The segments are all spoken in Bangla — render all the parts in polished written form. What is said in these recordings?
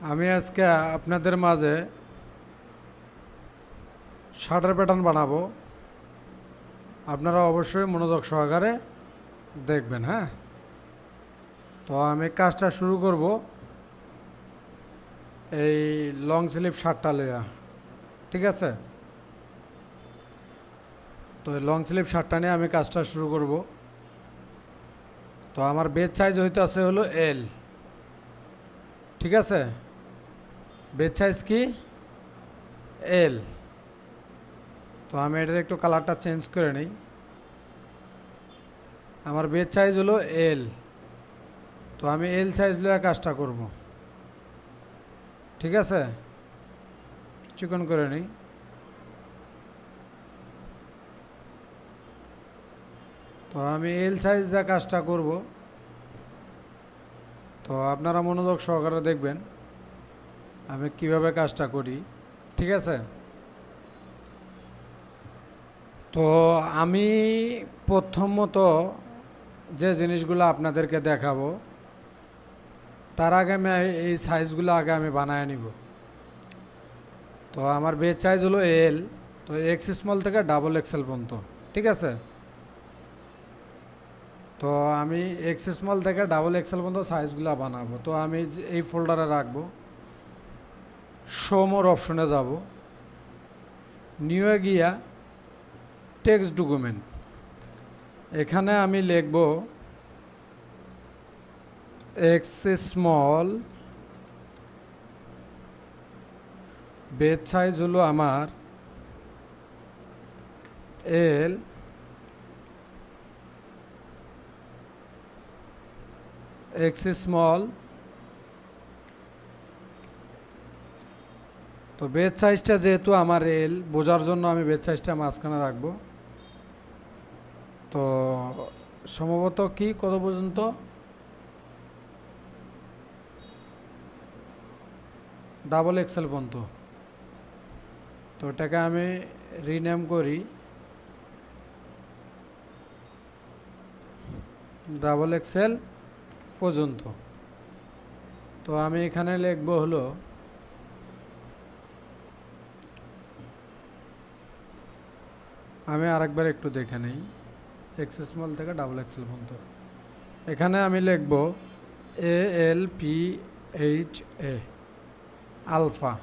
আমি আজকে আপনাদের মাঝে শার্টের প্যাটার্ন বানাবো। আপনারা অবশ্যই মনোযোগ সহকারে দেখবেন। হ্যাঁ, তো আমি কাজটা শুরু করব এই লং স্লিভ শার্টটা লইয়া। ঠিক আছে, তো এই লং স্লিভ শার্টটা নিয়ে আমি কাজটা শুরু করব। তো আমার বেজ সাইজ হইতে আছে হলো এল। ঠিক আছে, বেজ সাইজ কি এল। তো আমি এটার একটু কালারটা চেঞ্জ করে নিই। আমার বেজ সাইজ হলো এল, তো আমি এল সাইজ লইয়া কাজটা করব। ঠিক আছে, চিকন করে নিই। তো আমি এল সাইজ দিয়ে কাজটা করব। তো আপনারা মনোযোগ সহকারে দেখবেন আমি কিভাবে কাজটা করি। ঠিক আছে, তো আমি প্রথমত যে জিনিসগুলো আপনাদেরকে দেখাবো তার আগে আমি এই সাইজগুলো আগে আমি বানায় নিব। তো আমার বেজ সাইজ হলো এল, তো এক্স স্মল থেকে ডাবল এক্সেল পর্যন্ত। ঠিক আছে, তো আমি এক্স স্মল থেকে ডাবল এক্সেল পর্যন্ত সাইজগুলো বানাবো। তো আমি এই ফোল্ডারে রাখবো, শো মোর অপশনে যাব, নিউয়ে গিয়া টেক্সট ডকুমেন্ট, এখানে আমি লিখব এক্স স্মল, বেজ সাইজ হলো আমার এল, এক্স স্মল। তো বেজ সাইজটা যেহেতু আমার এল, বোঝার জন্য আমি বেজ সাইজটা মাঝখানে রাখবো। তো সম্ভবত কি কত পর্যন্ত, ডাবল এক্সেল পর্যন্ত। তো এটাকে আমি রিনেম করি ডাবল এক্সেল পর্যন্ত। তো আমি এখানে লিখবো হলো আমি আরেকবার একটু দেখে নেই, এক্স স্মল থেকে ডাবল এক্সেল পর্যন্ত। এখানে আমি লিখব A L P H A, alpha,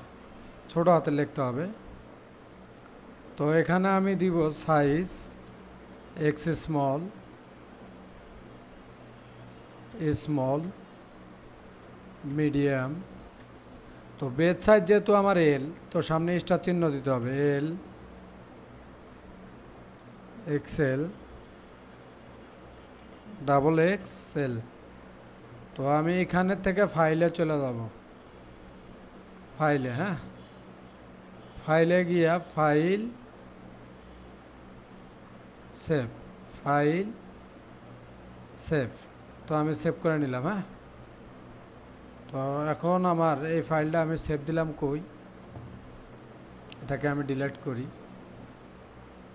ছোটো হাতে লিখতে হবে। তো এখানে আমি দিব size X small, small, medium. তো বেজ সাইজ যেহেতু আমার এল, তো সামনে স্টার চিহ্ন দিতে হবে, এল, এক্সেল, ডাবল এক্সেল। তো আমি এখানে থেকে ফাইলে চলে যাব, ফাইলে, হ্যাঁ, ফাইলে গিয়া ফাইল, সেভ, ফাইল, সেভ। তো আমি সেভ করে নিলাম। হ্যাঁ, তো এখন আমার এই ফাইলটা আমি সেভ দিলাম কই, এটাকে আমি ডিলিট করি।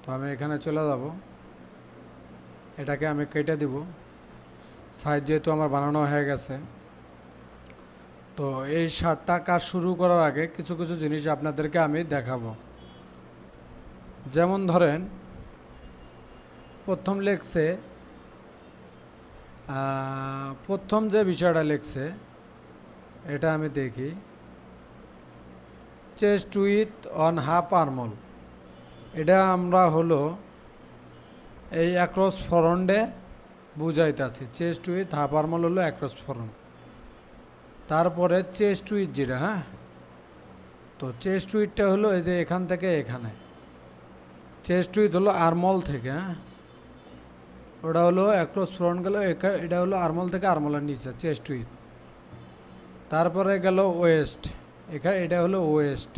তো আমি এখানে চলে যাব, এটাকে আমি কেটে দিব, সাইজ যেহেতু আমার বানানো হয়ে গেছে। তো এই শার্টটা কাজ শুরু করার আগে কিছু কিছু জিনিস আপনাদেরকে আমি দেখাবো। যেমন ধরেন প্রথম লেখছে, প্রথম যে বিষয়টা লেখছে এটা আমি দেখি, chest with on half armhole. এটা আমরা হলো এই অ্যাক্রস ফ্রন্টে বুঝাইতেছি, চেস্ট উইথ হাফ আর্মল হলো অ্যাক্রস ফ্রন্ট। তারপরে চেস্ট উইথ যেটা, হ্যাঁ, তো চেস্ট উইথটা হলো এই যে এখান থেকে এখানে, চেস্ট উইথ হলো আর্মল থেকে, হ্যাঁ, ওটা হলো অ্যাক্রস ফ্রন্ট গেল, এটা হলো আর্মল থেকে আর্মলের নিচে চেস্ট উইথ। তারপরে গেল ওয়েস্ট, এখানে এটা হলো ওয়েস্ট।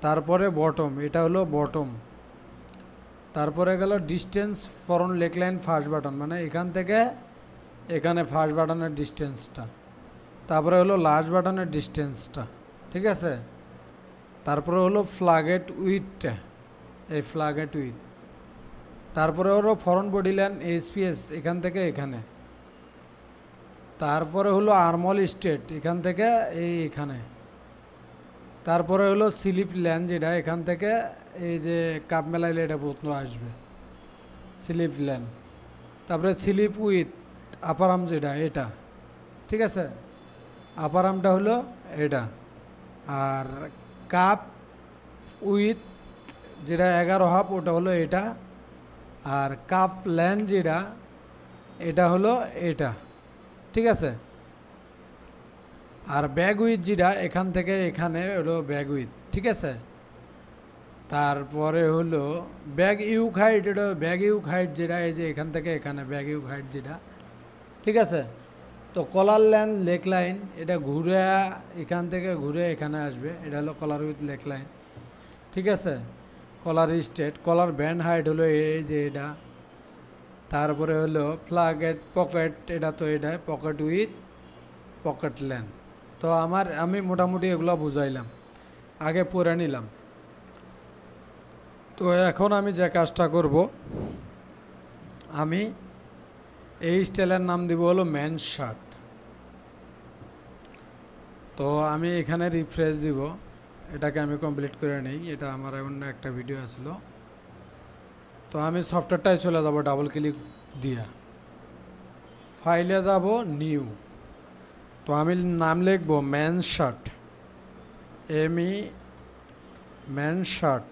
তারপরে বটম, এটা হলো বটম। তারপরে গেল ডিস্টেন্স ফ্রন্ট লেকলাইন ফার্স্ট বাটন, মানে এখান থেকে এখানে ফার্স্ট বাটনের ডিস্টেন্সটা। তারপরে হলো লাস্ট বাটনের ডিস্টেন্সটা। ঠিক আছে, তারপরে হলো ফ্ল্যাগেট উইথটা, এই ফ্ল্যাগেট উইথ। তারপরে হলো ফ্রন্ট বডি লাইন এসপিএস, এখান থেকে এখানে। তারপরে হলো আর্মল স্টেট, এখান থেকে এইখানে। তারপরে হলো স্লিপ ল্যান্ড, যেটা এখান থেকে এই যে কাপ মেলাইলে এটা প্রশ্ন আসবে, স্লিপ ল্যান্ড। তারপরে স্লিপ উইথ আপার আর্ম, যেটা এটা, ঠিক আছে। আপার আর্মটা হলো এটা। আর কাপ উইথ যেটা 11 হাফ, ওটা হলো এটা। আর কাপ ল্যান্ড যেটা, এটা হলো এটা, ঠিক আছে। আর ব্যাগ উইথ যেটা এখান থেকে এখানে হলো ব্যাগ উইথ, ঠিক আছে। তারপরে হলো ব্যাগ ইউক হাইট, এটা ব্যাগ ইউক হাইট যেটা এই যে এখান থেকে এখানে ব্যাগ ইউক হাইট যেটা, ঠিক আছে। তো কলার ল্যান্ড লেক লাইন, এটা ঘুরে এখান থেকে ঘুরে এখানে আসবে, এটা হলো কলার উইথ লেক লাইন, ঠিক আছে। কলার স্টেট, কলার ব্যান্ড হাইট হলো এই যে এটা। তারপরে হলো ফ্ল্যাগেট পকেট, এটা তো এটা পকেট উইথ পকেট ল্যান্ড। তো আমি মোটামুটি এগুলো বুঝাইলাম, আগে পড়ে নিলাম। তো এখন আমি যে কাজটা করব, আমি এই স্টাইলের নাম দিব হলো মেন্স শার্ট। তো আমি এখানে রিফ্রেশ দিব, এটাকে আমি কমপ্লিট করে নিই, এটা আমার অন্য একটা ভিডিও আসলো। তো আমি সফটওয়্যারটায় চলে যাব, ডাবল ক্লিক দিয়া ফাইলে যাব, নিউ। তো আমি নাম লিখব men's shirt, ME men's shirt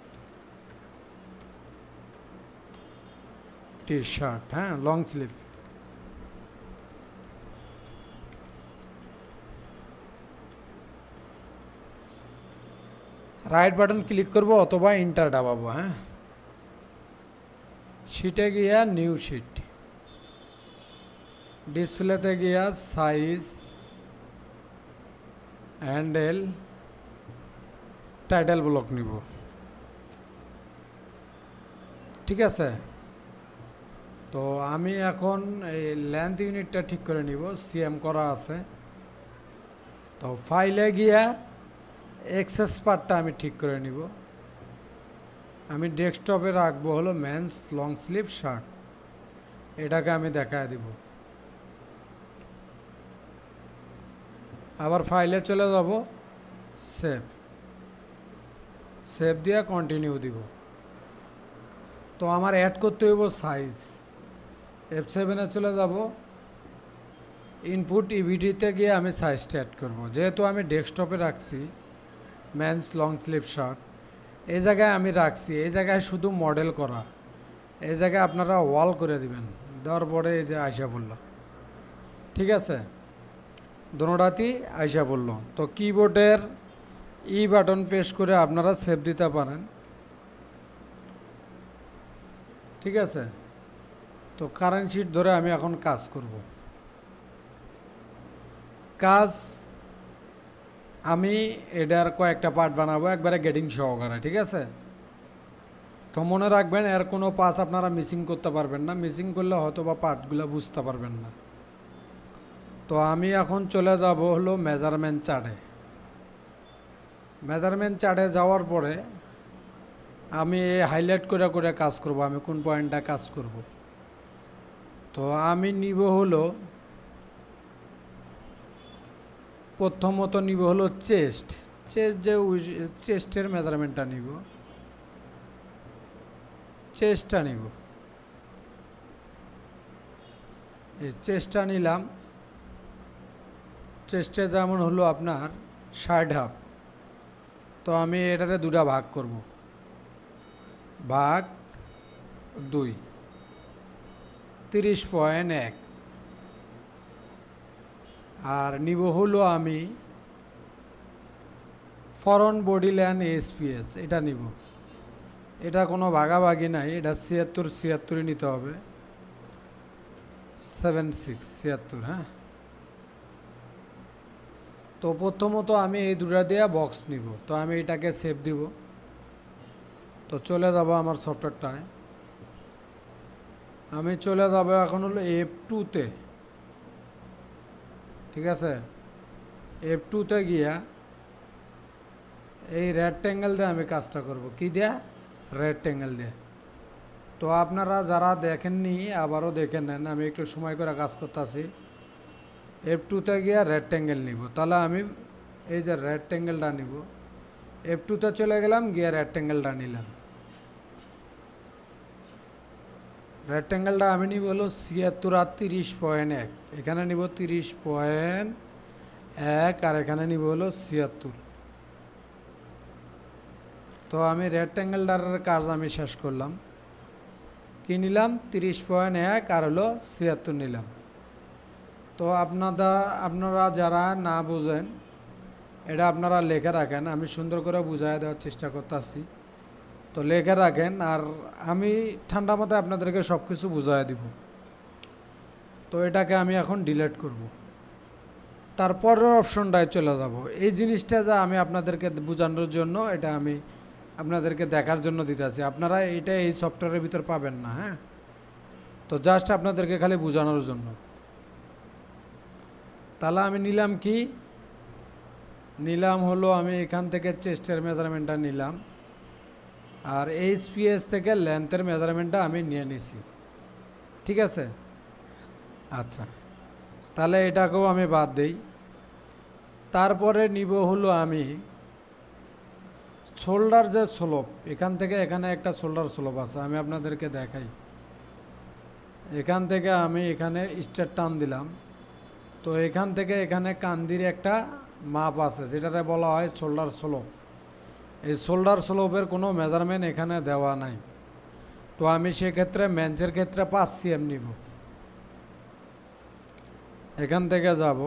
T shirt, হ্যাঁ, long sleeve. Right button click করব অথবা ইন্টার দাবাবো, হ্যাঁ। শিটে গিয়া নিউ শিট, ডিসপ্লেতে গিয়া সাইজ, হ্যান্ডেল, টাইটেল ব্লক নিব, ঠিক আছে। তো আমি এখন এই লেন্থ ইউনিটটা ঠিক করে নিব, সিএম করা আছে। তো ফাইলে গিয়া এক্সেস পার্টটা আমি ঠিক করে নিব। আমি ডেস্কটপে রাখবো হলো মেন্স লং স্লিভ শার্ট, এটাকে আমি দেখায় দিব। আবার ফাইলে চলে যাব, সেভ, সেভ দিয়ে কন্টিনিউ দিব। তো আমার অ্যাড করতে হইব সাইজ, F7 চলে যাব, ইনপুট ইভিডিতে গিয়ে আমি সাইজটা অ্যাড করব। যেহেতু আমি ডেস্কটপে রাখছি মেন্স লং স্লিভ শার্ট, এই জায়গায় আমি রাখছি, এই জায়গায় শুধু মডেল করা, এই জায়গায় আপনারা ওয়াল করে দিবেন, দেওয়ার পরে এই যে আইসা পড়ল, ঠিক আছে। দোনোটাতেই আইসা পড়ল। তো কিবোর্ডের ই বাটন প্রেস করে আপনারা সেভ দিতে পারেন, ঠিক আছে। তো কারেন্ট শিট ধরে আমি এখন কাজ করব। কাজ আমি এটার কয়েকটা পার্ট বানাবো একবারে গেটিং সহকারে, ঠিক আছে। তো মনে রাখবেন এর কোনো পাস আপনারা মিসিং করতে পারবেন না, মিসিং করলে হয়তো বা পার্টগুলো বুঝতে পারবেন না। তো আমি এখন চলে যাব হলো মেজারমেন্ট চার্টে। মেজারমেন্ট চার্টে যাওয়ার পরে আমি হাইলাইট করে করে কাজ করব, আমি কোন পয়েন্টটা কাজ করব। তো আমি নিব হলো প্রথমত নিব হলো চেস্ট, চেস্ট যে চেস্টের মেজারমেন্টটা নিব, চেস্টটা নিব, এই চেস্টটা নিলাম। চেস্টে যেমন হলো আপনার 60 হাফ, তো আমি এটাতে দুটা ভাগ করব, ভাগ 2, 30.1। আর নিব হলো আমি ফরন বডি ল্যান্ড এসপিএস, এটা নিব। এটা কোনো ভাগাভাগি নাই, এটা 76 নিতে হবে, 76, হ্যাঁ। তো প্রথমত আমি এই দুটা দিয়ে বক্স নিব, তো আমি এটাকে সেভ দিব। তো চলে যাব আমার সফটওয়্যারটায়, আমি চলে যাব এখন হলো F2-তে, ঠিক আছে। F2-তে গিয়া এই রেক্ট্যাঙ্গেল দিয়ে আমি কাজটা করব, কি দিয়া, রেক্ট্যাঙ্গেল দিয়ে। তো আপনারা যারা দেখেননি আবারও দেখে নেন, আমি একটু সময় করে কাজ করতেছি। F2 তে গিয়ে রেক্ট্যাঙ্গেল নিব, তাহলে আমি এই যে রেক্ট্যাঙ্গেলটা নিব, F2 তে চলে গেলাম, গিয়ে রেক্ট্যাঙ্গেলটা নিলাম। রেক্ট্যাঙ্গেলটা আমি নিব হলো ৭৬ আর ৩০.১, এখানে নিব ৩০.১ আর এখানে নিব হলো ৭৬। তো আমি রেক্ট্যাঙ্গেলটার কাজ আমি শেষ করলাম। কি নিলাম? 30.1 আর হলো ৭৬ নিলাম। তো আপনারা যারা না বুঝেন এটা আপনারা লেখে রাখেন, আমি সুন্দর করে বুঝাই দেওয়ার চেষ্টা করতেছি। তো লেখে রাখেন, আর আমি ঠান্ডা মাথায় আপনাদেরকে সব কিছু বুঝাই দিব। তো এটাকে আমি এখন ডিলিট করব, তারপরের অপশনটায় চলে যাব। এই জিনিসটা যা আমি আপনাদেরকে বোঝানোর জন্য, এটা আমি আপনাদেরকে দেখার জন্য দিতেছি। আপনারা এটা এই সফটওয়্যারের ভিতর পাবেন না, হ্যাঁ। তো জাস্ট আপনাদেরকে খালি বোঝানোর জন্য। তাহলে আমি নিলাম কি? নিলাম হলো আমি এখান থেকে চেস্টের মেজারমেন্টটা নিলাম, আর এইচপিএস থেকে লেন্থের মেজারমেন্টটা আমি নিয়ে নিছি, ঠিক আছে। আচ্ছা, তাহলে এটাকেও আমি বাদ দেই। তারপরে নিব হলো আমি শোল্ডার যে স্লোপ, এখান থেকে এখানে একটা শোল্ডার স্লোপ আছে, আমি আপনাদেরকে দেখাই। এখান থেকে আমি এখানে স্ট্রেট টান দিলাম, তো এখান থেকে এখানে কান্দির একটা মাপ আছে, যেটাতে বলা হয় শোল্ডার স্লোপ। এই শোল্ডার স্লোপের কোনো মেজারমেন্ট এখানে দেওয়া নাই। তো আমি সেক্ষেত্রে মেন্সের ক্ষেত্রে 5 cm নিব। এখান থেকে যাব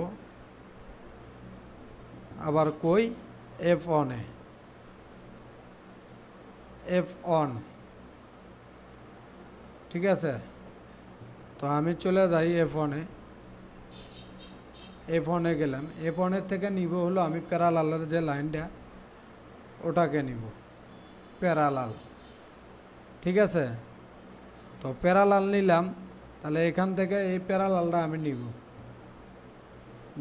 আবার কই F1-এ, F1, ঠিক আছে। তো আমি চলে যাই F1-এ। F1-এ গেলাম, F1-এর থেকে নিব হলো আমি প্যারালালের যে লাইনটা, ওটাকে নিব প্যারালাল, ঠিক আছে। তো প্যারালাল নিলাম, তাহলে এখান থেকে এই প্যারালালটা আমি নিব,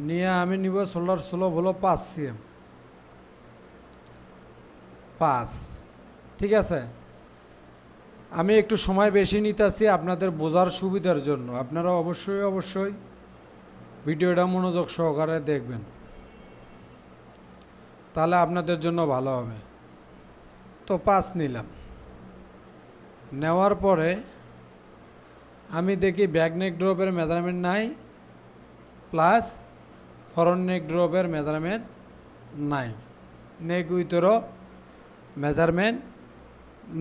নিয়ে আমি নিব শোল্ডার স্লোপ হলো 5 cm, 5, ঠিক আছে। আমি একটু সময় বেশি নিতেছি আপনাদের বোঝার সুবিধার জন্য। আপনারা অবশ্যই ভিডিওটা মনোযোগ সহকারে দেখবেন, তাহলে আপনাদের জন্য ভালো হবে। তো 5 নিলাম, নেওয়ার পরে আমি দেখি ব্যাক নেক ড্রপের মেজারমেন্ট নাই, প্লাস ফরন্ট নেক ড্রপের মেজারমেন্ট নাই, নেক উইথেরও মেজারমেন্ট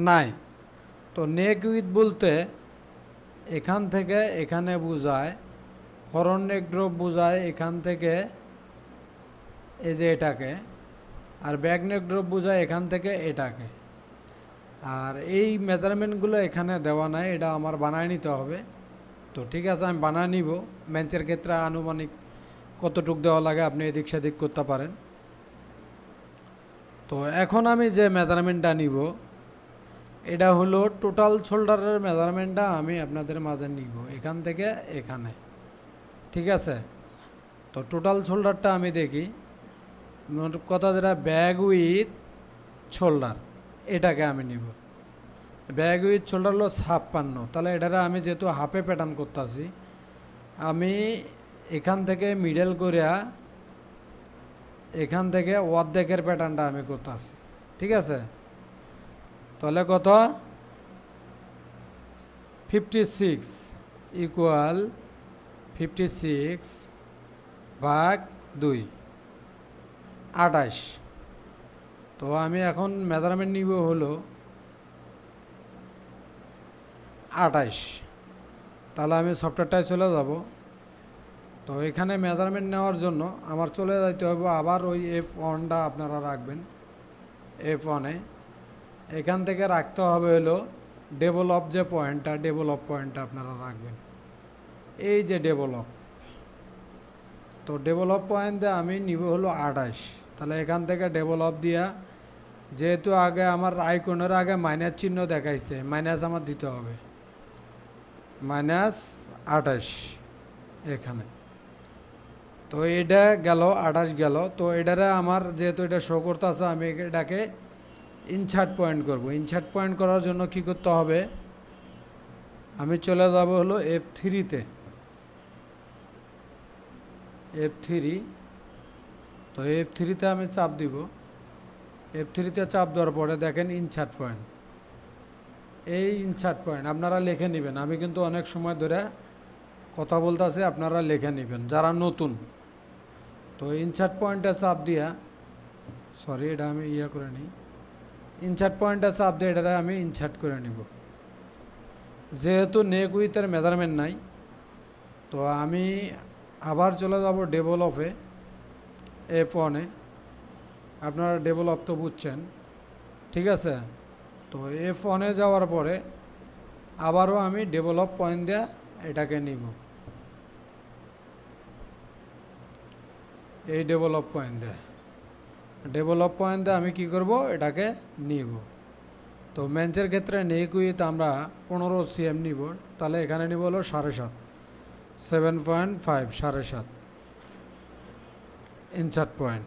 নাই। তো নেক উইথ বলতে এখান থেকে এখানে বোঝায়, ফরন্ট নেক ড্রপ বোঝায় এখান থেকে এই যে এটাকে, আর ব্যাক নেক ড্রপ বোঝায় এখান থেকে এটাকে। আর এই মেজারমেন্টগুলো এখানে দেওয়া নাই, এটা আমার বানায় নিতে হবে। তো ঠিক আছে, আমি বানায় নিব। বেঞ্চের ক্ষেত্রে আনুমানিক কতটুক দেওয়া লাগে আপনি এদিক সেদিক করতে পারেন। তো এখন আমি যে মেজারমেন্টটা নিব, এটা হলো টোটাল শোল্ডারের মেজারমেন্টটা আমি আপনাদের মাঝে নিব এখান থেকে এখানে, ঠিক আছে। তো টোটাল শোল্ডারটা আমি দেখি, কথা যেটা ব্যাক উইথ শোল্ডার, এটাকে আমি নিব। ব্যাক উইথ শোল্ডার হলো 56, তাহলে এটারে আমি যেহেতু হাফে প্যাটার্ন করতেছি, আমি এখান থেকে মিডল করিয়া এখান থেকে অর্ধেকের প্যাটার্নটা আমি করতেছি, ঠিক আছে। তাহলে কত? 56 ইকুয়াল 56/2, 28। তো আমি এখন মেজারমেন্ট নিব হলো 28। তাহলে আমি সফটওয়্যারটায় চলে যাব। তো এখানে মেজারমেন্ট নেওয়ার জন্য আমার চলে যাইতে হবে আবার ওই F1টা আপনারা রাখবেন, F1-এ এখান থেকে রাখতে হবে হলো ডেভেলপ যে পয়েন্টটা, ডেভেলপ পয়েন্টটা আপনারা রাখবেন, এই যে ডেভেলপ। তো ডেভেলপ পয়েন্টে আমি নিব হলো 28। তাহলে এখান থেকে ডেভেলপ দিয়া, যেহেতু আগে আমার আইকনের আগে মাইনাস চিহ্ন দেখাইছে, মাইনাস আমার দিতে হবে, -28 এখানে। তো এটা গেল 28 গেল। তো এটারে আমার যেহেতু এটা শো করতেছে, আমি এটাকে ইনসার্ট পয়েন্ট করব। ইনসার্ট পয়েন্ট করার জন্য কি করতে হবে? আমি চলে যাব হলো F3-তে। F3, তো F3-তে আমি চাপ দিব। F3-তে চাপ দেওয়ার পরে দেখেন ইনসার্ট পয়েন্ট, এই ইনসার্ট পয়েন্ট আপনারা লিখে নেবেন। আমি কিন্তু অনেক সময় ধরে কথা বলতেছি, আপনারা লিখে নেবেন যারা নতুন। তো ইনসার্ট পয়েন্টে চাপ দিয়া, সরি এটা আমি করে নিই, ইনসার্ট পয়েন্টে চাপ দিয়ে এটা আমি ইনসার্ট করে নিব। যেহেতু নেক উইথের মেজারমেন্ট নাই, তো আমি আবার চলে যাব ডেভেলপে, F1-এ। আপনারা ডেভেলপ তো বুঝছেন, ঠিক আছে। তো F1-এ যাওয়ার পরে আবারও আমি ডেভেলপ পয়েন্ট দিয়ে এটাকে নিব, এই ডেভেলপ পয়েন্ট দিয়ে আমি কি করব, এটাকে নিব। তো মেন্সের ক্ষেত্রে নেক উইথ আমরা 15 cm নিব, তাহলে এখানে নিব হলো 7.5, 7.5, 7.5 ইনসার্ট পয়েন্ট।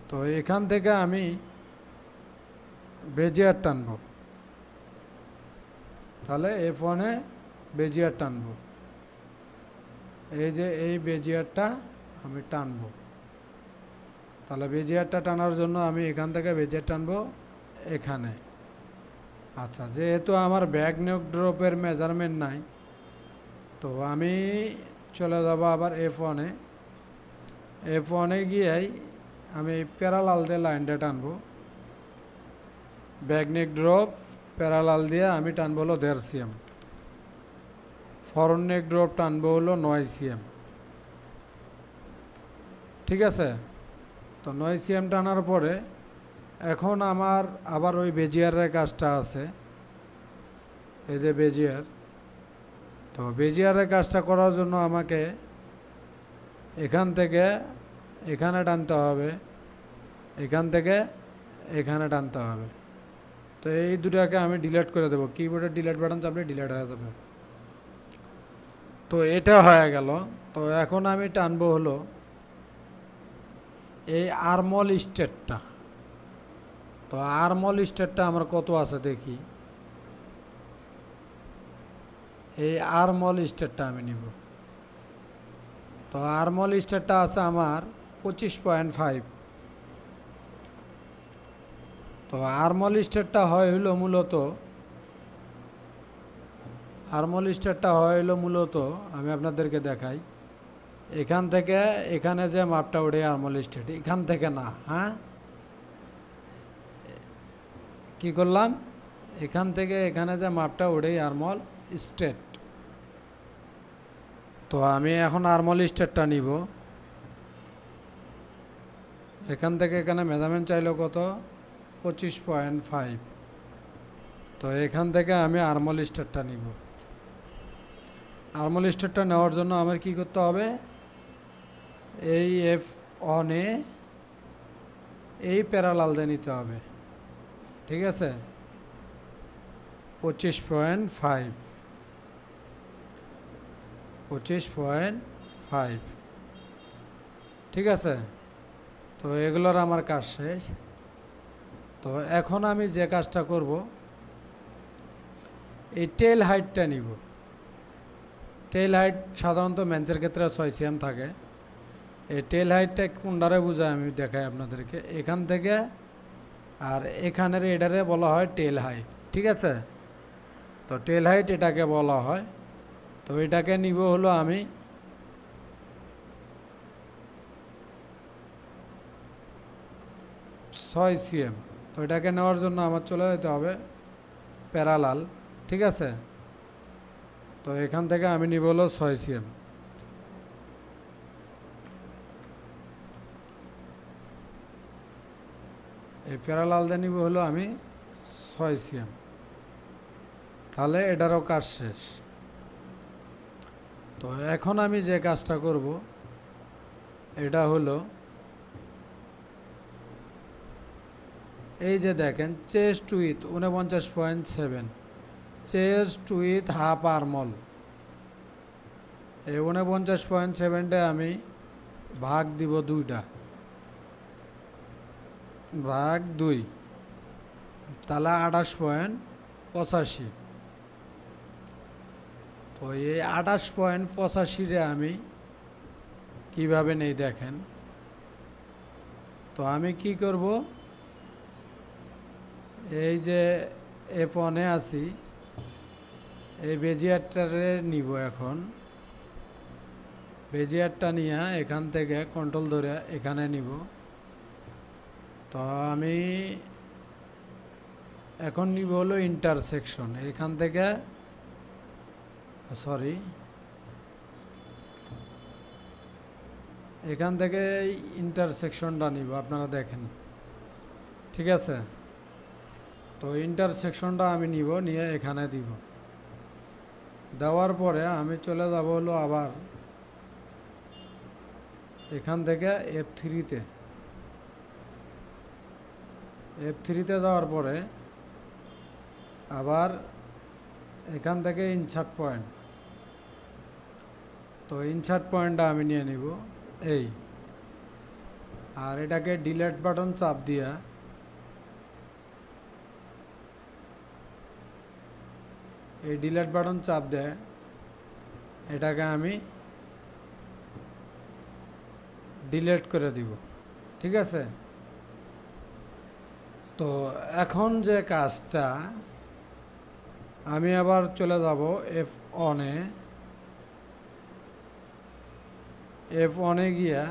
তো এখান থেকে আমি বেজিয়ার টানব, তাহলে F1-এ বেজিয়ার টানব, এই যে এই বেজিয়ারটা আমি টানব। তাহলে বেজিয়ারটা টানার জন্য আমি এখান থেকে বেজিয়ার টানব এখানে। আচ্ছা, যেহেতু আমার ব্যাক নেক ড্রপের মেজারমেন্ট নাই, তো আমি চলে যাব আবার F1-এ। F1-এ গিয়েই আমি প্যারালাল দিয়ে লাইনটা টানবো, ব্যাক নেক ড্রপ প্যারালাল দিয়ে আমি টানবো হলো 1.5 cm, ফরন নেক ড্রপ টানবো হলো 9 cm, ঠিক আছে। তো 9 cm টানার পরে এখন আমার আবার ওই বেজিয়ারের কাজটা আছে, এই যে বেজিয়ার। তো বেজিয়ারের কাজটা করার জন্য আমাকে এখান থেকে এখানে টানতে হবে, এখান থেকে এখানে টানতে হবে। তো এই দুটাকে আমি ডিলিট করে দেবো, কিবোর্ডের ডিলিট বাটন চাপলে ডিলিট হয়ে যাবে। তো এটা হয়ে গেল। তো এখন আমি টানবো হলো এই আর্মল স্টেটটা। তো আর্মল স্টেটটা আমার কত আছে দেখি, এই আর্মল স্টেটটা আমি নিব। তো আর্মল স্টেটটা আছে আমার 25.5। তো আর্মল স্টেটটা হয় হইলো মূলত, আর্মল স্টেটটা হয় হইলো মূলত আমি আপনাদেরকে দেখাই, এখান থেকে এখানে যে মাপটা ওঠে আর্মল স্টেট, এখান থেকে না, হ্যাঁ কি করলাম, এখান থেকে এখানে যে মাপটা ওঠে আর্মল স্টেট। তো আমি এখন আর্মল স্টেটটা নিব, এখান থেকে এখানে মেজারমেন্ট চাইলো কত, 25.5। তো এখান থেকে আমি আর্মল স্টেটটা নিব। আর্মল স্টেটটা নেওয়ার জন্য আমার কি করতে হবে, এই F1-এ এই প্যারালাল দিয়ে নিতে হবে, ঠিক আছে। 25.5, 25.5, ঠিক আছে। তো এগুলোর আমার কাজ শেষ। তো এখন আমি যে কাজটা করব, এই টেল হাইটটা নিব। টেল হাইট সাধারণত মেন্সের ক্ষেত্রে 6 cm থাকে। এই টেল হাইটটা কোনটারে বোঝায় আমি দেখাই আপনাদেরকে, এখান থেকে আর এখানের এটারে বলা হয় টেল হাইট, ঠিক আছে। তো টেল হাইট এটাকে বলা হয়। তো এটাকে নিব হলো আমি 6 cm। তো এটাকে নেওয়ার জন্য আমার চলে যেতে হবে প্যারালাল, ঠিক আছে। তো এখান থেকে আমি নিব হলো 6 cm। এই প্যারালাল দিয়ে নিব হলো আমি 6 cm। তাহলে এটারও কাজ শেষ। তো এখন আমি যে কাজটা করব, এটা হলো এই যে দেখেন chest with 49.7, chest with half armhole, এই 49.7-টে আমি ভাগ দিব 2টা, ভাগ 2, তাহলে 28.85। তো এই 28.85-রে আমি কিভাবে নেই দেখেন। তো আমি কি করব, এই যে F1-এ আছি, এই বেজিয়ারটারে নিব। এখন বেজিয়ারটা নিয়ে এখান থেকে কন্ট্রোল ধরে এখানে নিব। তো আমি এখন নিব হলো ইন্টারসেকশন। এখান থেকে সরি, এখান থেকে ইন্টারসেকশনটা নিব, আপনারা দেখেন। ঠিক আছে, তো ইন্টারসেকশনটা আমি নিব, নিয়ে এখানে দিব। দেওয়ার পরে আমি চলে যাব হলো আবার এখান থেকে F3-তে। F3-তে যাওয়ার পরে আবার এখান থেকে ইনসার্ট পয়েন্ট। তো ইনসার্ট পয়েন্টটা আমি নিয়ে নিব এই, আর এটাকে ডিলেট বাটন চাপ দিয়া এই ডিলেট বাটন চাপ দেয় এটাকে আমি ডিলেট করে দিব। ঠিক আছে, তো এখন যে কাজটা, আমি আবার চলে যাব F1-এ। F1-এ গিয়া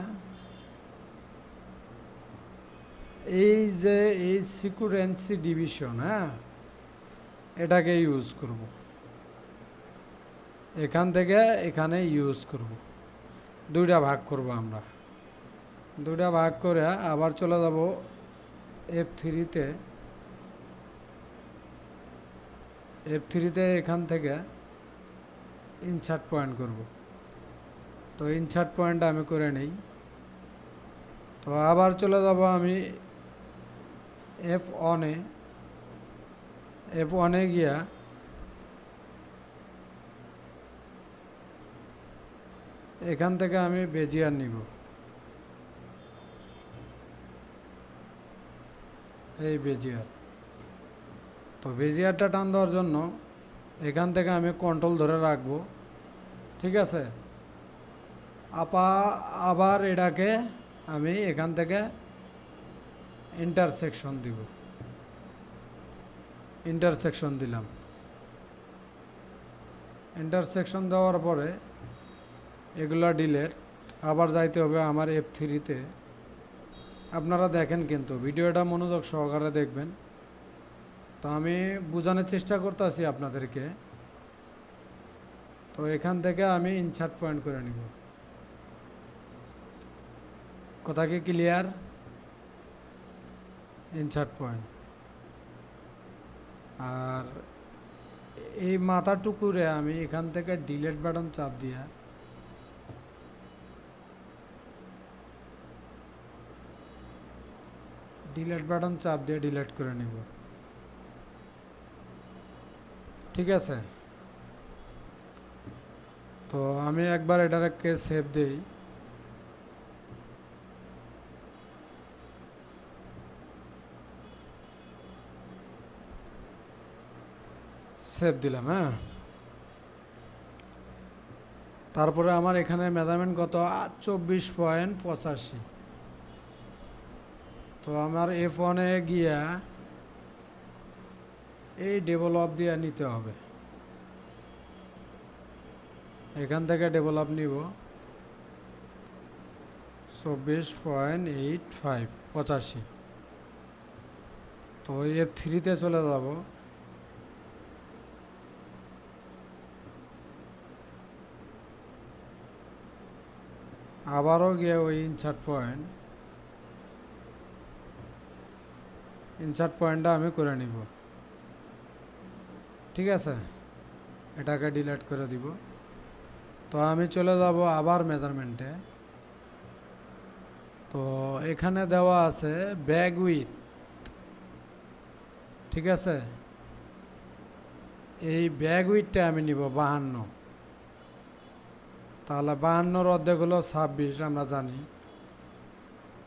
এই যে এই সিকুয়েন্সি ডিভিশন, হ্যাঁ, এটাকে ইউজ করব। এখান থেকে এখানে ইউজ করব, দুইটা ভাগ করব আমরা। দুইটা ভাগ করে আবার চলে যাব F3-তে। F3-তে এখান থেকে ইনসার্ট পয়েন্ট করব। তো ইনসার্ট পয়েন্ট আমি করে নেই। তো আবার চলে যাব আমি F1-এ। F1-এ গিয়া এখান থেকে আমি বেজিয়ার নিব, এই বেজিয়ার। তো বেজিয়ারটা টান দেওয়ার জন্য এখান থেকে আমি কন্ট্রোল ধরে রাখবো। ঠিক আছে, আবার এটাকে আমি এখান থেকে ইন্টারসেকশন দিব, ইন্টারসেকশন দিলাম। ইন্টারসেকশন দেওয়ার পরে এগুলা ডিলেট, আবার যাইতে হবে আমার F3-তে। আপনারা দেখেন, কিন্তু ভিডিওটা মনোযোগ সহকারে দেখবেন। তো আমি বোঝানোর চেষ্টা করতেছি আপনাদেরকে। তো এখান থেকে আমি ইনসার্ট পয়েন্ট করে নিব। কথা কি ক্লিয়ার? Insert point. আর এই মাথাটুকুরে আমি এখান থেকে ডিলেট বাটন চাপ দিয়া ডিলেট করে নিব। ঠিক আছে, তো আমি একবার এটাকে সেভ দেই। সেভ দিলাম, হ্যাঁ। তারপরে আমার এখানে মেজারমেন্ট কত, 24.85। তো আমার F1-এ গিয়া এই ডেভেলপ দিয়ে নিতে হবে। এখান থেকে ডেভেলপ নিব 24.85। তো F3-তে চলে যাব। আবারও গিয়ে ওই ইনসার্ট পয়েন্টটা আমি করে নিব। ঠিক আছে, এটাকে ডিলিট করে দিব। তো আমি চলে যাব আবার মেজারমেন্টে। তো এখানে দেওয়া আছে ব্যাগ উইথ। ঠিক আছে, এই ব্যাগ উইথটা আমি নিব 52। তাহলে 52-র অর্ধেক হলো 26, আমরা জানি।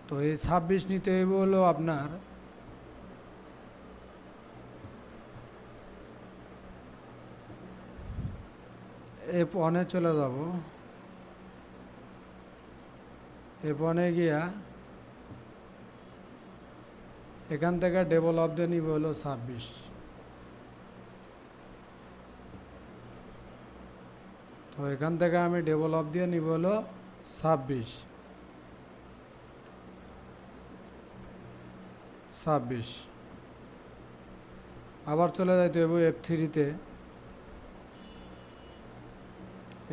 তো এই 26 নিতে হইব হলো আপনার F1-এ চলে যাব। F1 গিয়া এখান থেকে ডেভেলপ দিয়ে নিব হলো 26। তো এখান থেকে আমি ডেভেলপ দিয়ে নিব হলো 26। আবার চলে যাইতে হবে F3-তে।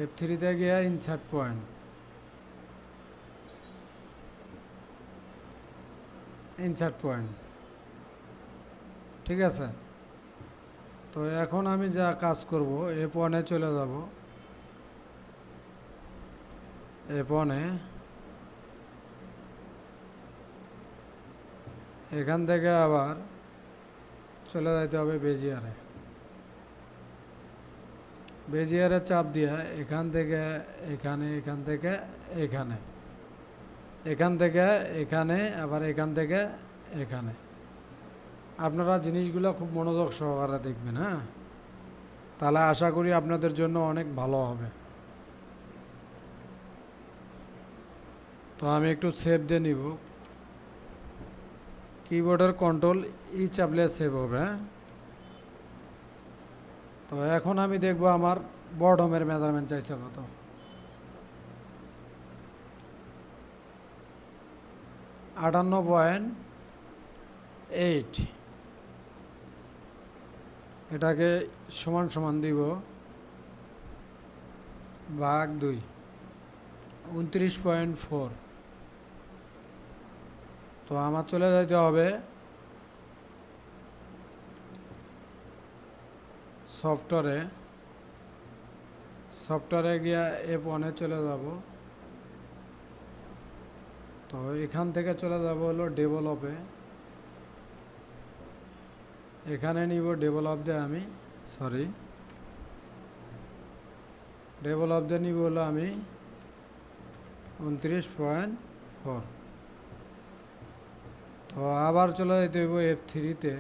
F3-তে গিয়া ইনসার্ট পয়েন্ট, ঠিক আছে। তো এখন আমি যা কাজ করব, F1-এ চলে যাব। F1-এ এখান থেকে আবার চলে যাইতে হবে বেজিয়ারে। বেজিয়ারে চাপ দিয়া এখান থেকে এখানে, এখান থেকে এখানে, এখান থেকে এখানে, আবার এখান থেকে এখানে। আপনারা জিনিসগুলো খুব মনোযোগ সহকারে দেখবেন, হ্যাঁ, তাহলে আশা করি আপনাদের জন্য অনেক ভালো হবে। তো আমি একটু সেভ দিয়ে নিব। কিবোর্ডের কন্ট্রোল-ই চাপলে সেভ হবে, হ্যাঁ। তো এখন আমি দেখব আমার বটমের মেজারমেন্ট চাইছে কত। 58.8। এটাকে সমান সমান দিব ভাগ 2, 29.4। তো আমার চলে যাইতে হবে সফটওয়্যারে গিয়া F1-এ চলে যাব। তো এখান থেকে চলে যাব হলো ডেভেলপে। এখানে নিব ডেভেলপ দিয়ে আমি ডেভেলপ দিয়ে নিব হলো আমি 29.4। তো আবার চলে যেতে হইব F3-তে।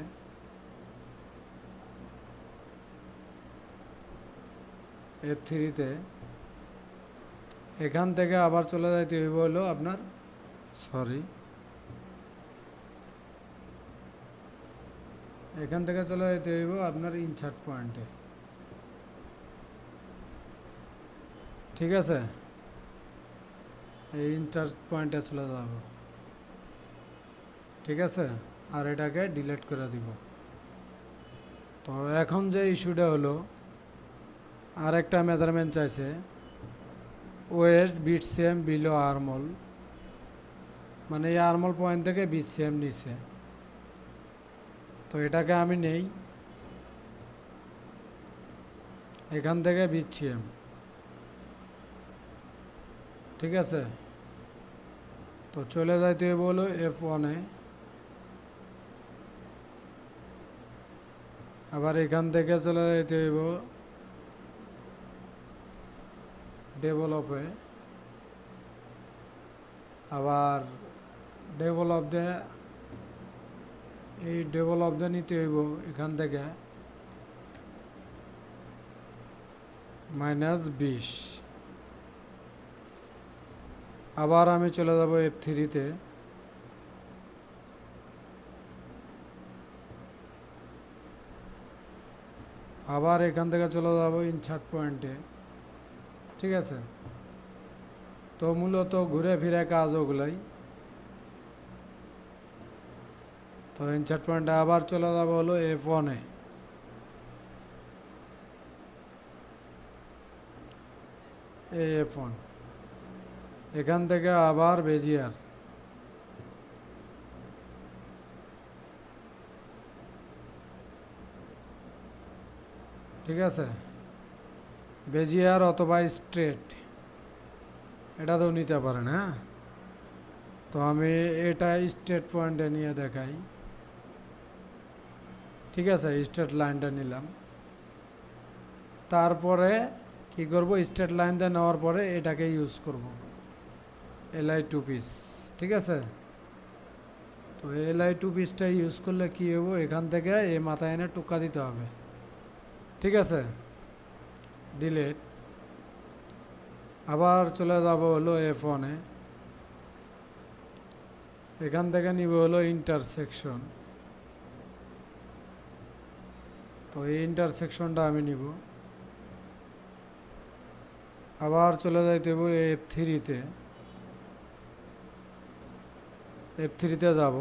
এখান থেকে আবার চলে যাইতে হইব হলো আপনার এখান থেকে চলে যেতে হইব আপনার ইনসার্ট পয়েন্টে, ঠিক আছে। এই ইনসার্ট পয়েন্টে চলে যাব, ঠিক আছে। আর এটাকে ডিলিট করে দিব। তো এখন যে ইস্যুটা হলো, আর একটা মেজারমেন্ট চাইছে ওয়েস্ট BCM বিলো আর্মহোল, মানে এই আর্মহোল পয়েন্ট থেকে BCM নিচে। তো এটাকে আমি নেই এখান থেকে BCM, ঠিক আছে। তো চলে যাইতে হবে হলো F1-এ। আবার এখান থেকে চলে যাইতে হইব ডেভেলপে। আবার ডেভেলপ দিয়ে নিতে হইব এখান থেকে -20। আবার আমি চলে যাব F3-তে। আবার এখান থেকে চলে যাব ইনসার্ট পয়েন্টে, ঠিক আছে। তো মূলত ঘুরে ফিরে কাজ ওগুলাই। তো ইনসার্ট পয়েন্টে আবার চলে যাব হলো F1-এ। এই F1 এখান থেকে আবার বেজিয়ার, ঠিক আছে। বেজিয়ার অথবা স্ট্রেট, এটা তো নিতে পারেন, হ্যাঁ। তো আমি এটা স্ট্রেট পয়েন্টে নিয়ে দেখাই, ঠিক আছে। স্ট্রেট লাইনটা নিলাম, তারপরে কি করব, স্ট্রেট লাইন দিয়ে নেওয়ার পরে এটাকে ইউজ করব LI2 পিস, ঠিক আছে। তো LI2 পিসটা ইউজ করলে কি হবো, এখান থেকে এই মাথায় এনে টুকা দিতে হবে, ঠিক আছে। ডিলিট। আবার চলে যাব হলো F1-এ। এখান থেকে নিব হলো ইন্টারসেকশন। তো এই ইন্টারসেকশনটা আমি নিব, আবার চলে যাইতে হবে F3-তে। F3-তে যাব,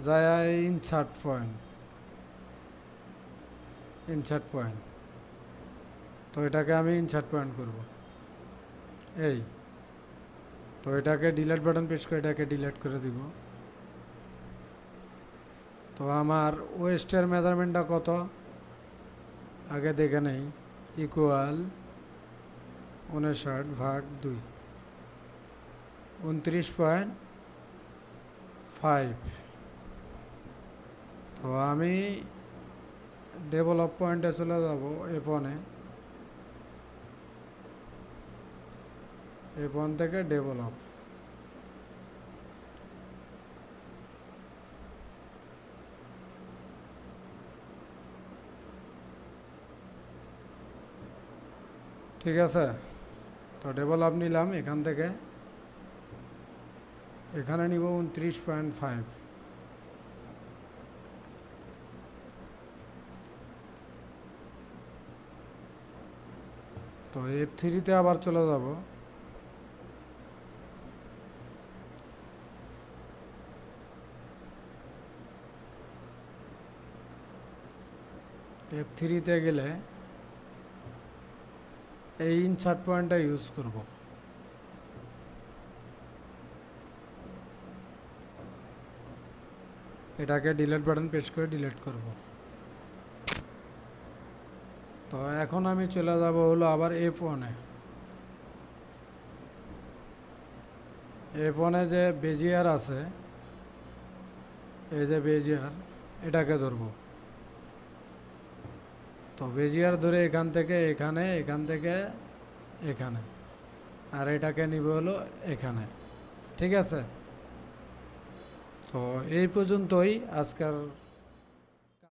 যায় ইনসার্ট পয়েন্ট। তো এটাকে আমি ইনসার্ট পয়েন্ট করব, এই তো এটাকে ডিলিট বাটন প্রেস করে এটাকে ডিলিট করে দিব। তো আমার ওয়েস্টের মেজারমেন্টটা কত আগে দেখে নেই, ইকুয়াল 59/2, 29.5। তো আমি ডেভেলপ পয়েন্টে চলে যাব, F1 থেকে ডেভেলপ। ঠিক আছে, তো ডেভেলপ নিলাম, এখান থেকে এখানে নিব 29.5। তো F3-তে আবার চলে যাব, F3-তে গেলে এই ইনসার্ট পয়েন্টটা ইউজ করব। এটাকে ডিলিট বাটন প্রেস করে ডিলিট করব। তো এখন আমি চলে যাব হলো আবার F1-এ যে বেজিয়ার আছে, এই যে বেজিয়ার, এটাকে ধরব। তো বেজিয়ার ধরে এখান থেকে এখানে, এখান থেকে এখানে, আর এটাকে নিব হলো এখানে। ঠিক আছে, তো এই পর্যন্তই আজকের